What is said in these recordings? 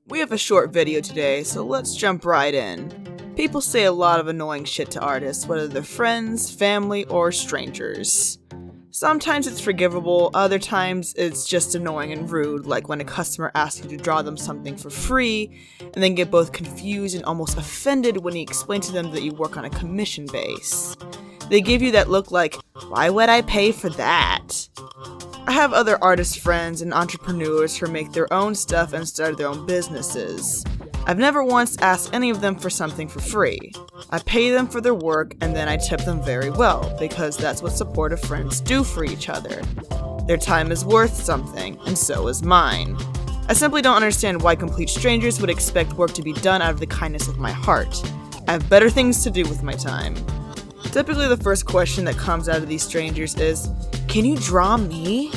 We have a short video today, so let's jump right in. People say a lot of annoying shit to artists, whether they're friends, family, or strangers. Sometimes it's forgivable, other times it's just annoying and rude, like when a customer asks you to draw them something for free, and then get both confused and almost offended when you explain to them that you work on a commission base. They give you that look like, why would I pay for that? I have other artist friends and entrepreneurs who make their own stuff and start their own businesses. I've never once asked any of them for something for free. I pay them for their work and then I tip them very well, because that's what supportive friends do for each other. Their time is worth something, and so is mine. I simply don't understand why complete strangers would expect work to be done out of the kindness of my heart. I have better things to do with my time. Typically the first question that comes out of these strangers is, "Can you draw me?"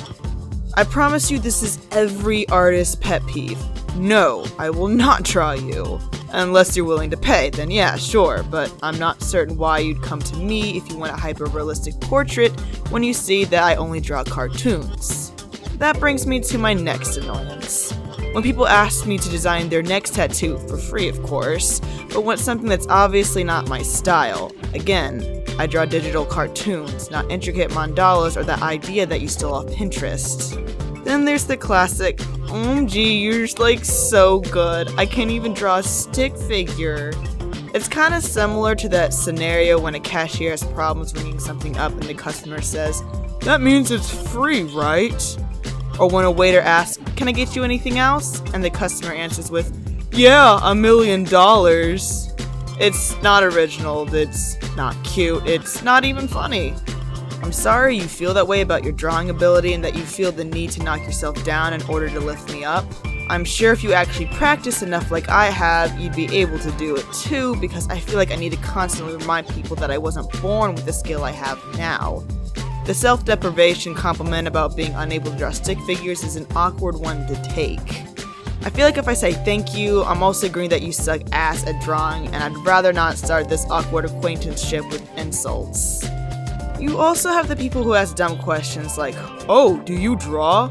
I promise you this is every artist's pet peeve. No, I will not draw you. Unless you're willing to pay, then yeah, sure, but I'm not certain why you'd come to me if you want a hyper-realistic portrait when you see that I only draw cartoons. That brings me to my next annoyance. When people ask me to design their next tattoo, for free of course, but want something that's obviously not my style. Again, I draw digital cartoons, not intricate mandalas or that idea that you stole off Pinterest. Then there's the classic, OMG, you're just like so good, I can't even draw a stick figure. It's kind of similar to that scenario when a cashier has problems ringing something up and the customer says, "That means it's free, right?" Or when a waiter asks, "Can I get you anything else?" and the customer answers with, "Yeah, $1 million. It's not original, it's not cute, it's not even funny. I'm sorry you feel that way about your drawing ability and that you feel the need to knock yourself down in order to lift me up. I'm sure if you actually practice enough like I have, you'd be able to do it too, because I feel like I need to constantly remind people that I wasn't born with the skill I have now." The self-deprivation compliment about being unable to draw stick figures is an awkward one to take. I feel like if I say thank you, I'm also agreeing that you suck ass at drawing, and I'd rather not start this awkward acquaintanceship with insults. You also have the people who ask dumb questions like, "Oh, do you draw?"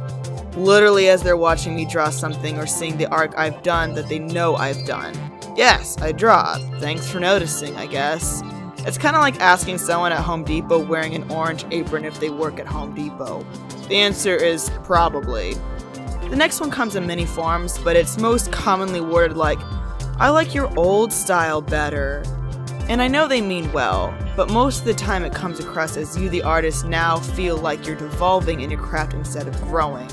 Literally as they're watching me draw something or seeing the art I've done that they know I've done. Yes, I draw. Thanks for noticing, I guess. It's kind of like asking someone at Home Depot wearing an orange apron if they work at Home Depot. The answer is probably. The next one comes in many forms, but it's most commonly worded like, "I like your old style better." And I know they mean well, but most of the time it comes across as you, the artist, now feel like you're devolving in your craft instead of growing.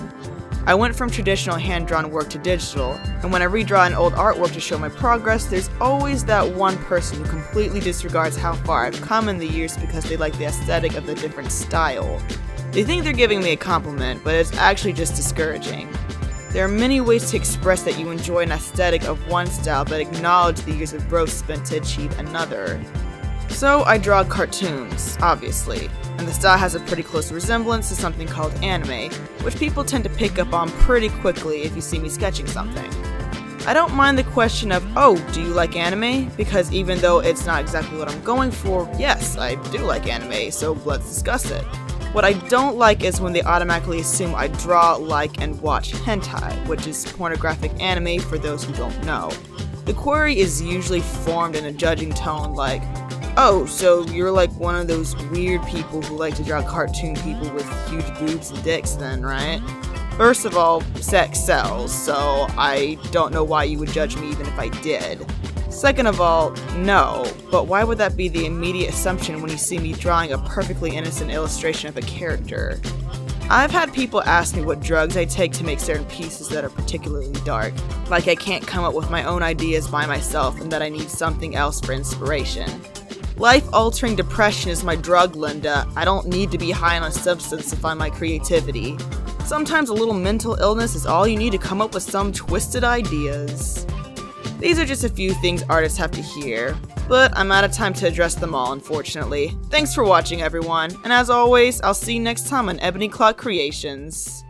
I went from traditional hand-drawn work to digital, and when I redraw an old artwork to show my progress, there's always that one person who completely disregards how far I've come in the years because they like the aesthetic of the different style. They think they're giving me a compliment, but it's actually just discouraging. There are many ways to express that you enjoy an aesthetic of one style but acknowledge the years of growth spent to achieve another. So I draw cartoons, obviously, and the style has a pretty close resemblance to something called anime, which people tend to pick up on pretty quickly if you see me sketching something. I don't mind the question of, "Oh, do you like anime?" because even though it's not exactly what I'm going for, yes, I do like anime, so let's discuss it. What I don't like is when they automatically assume I draw, like, and watch hentai, which is pornographic anime for those who don't know. The query is usually formed in a judging tone like, "Oh, so you're like one of those weird people who like to draw cartoon people with huge boobs and dicks then, right?" First of all, sex sells, so I don't know why you would judge me even if I did. Second of all, no, but why would that be the immediate assumption when you see me drawing a perfectly innocent illustration of a character? I've had people ask me what drugs I take to make certain pieces that are particularly dark, like I can't come up with my own ideas by myself and that I need something else for inspiration. Life-altering depression is my drug, Linda. I don't need to be high on a substance to find my creativity. Sometimes a little mental illness is all you need to come up with some twisted ideas. These are just a few things artists have to hear, but I'm out of time to address them all, unfortunately. Thanks for watching, everyone, and as always, I'll see you next time on Ebony Clock Creations.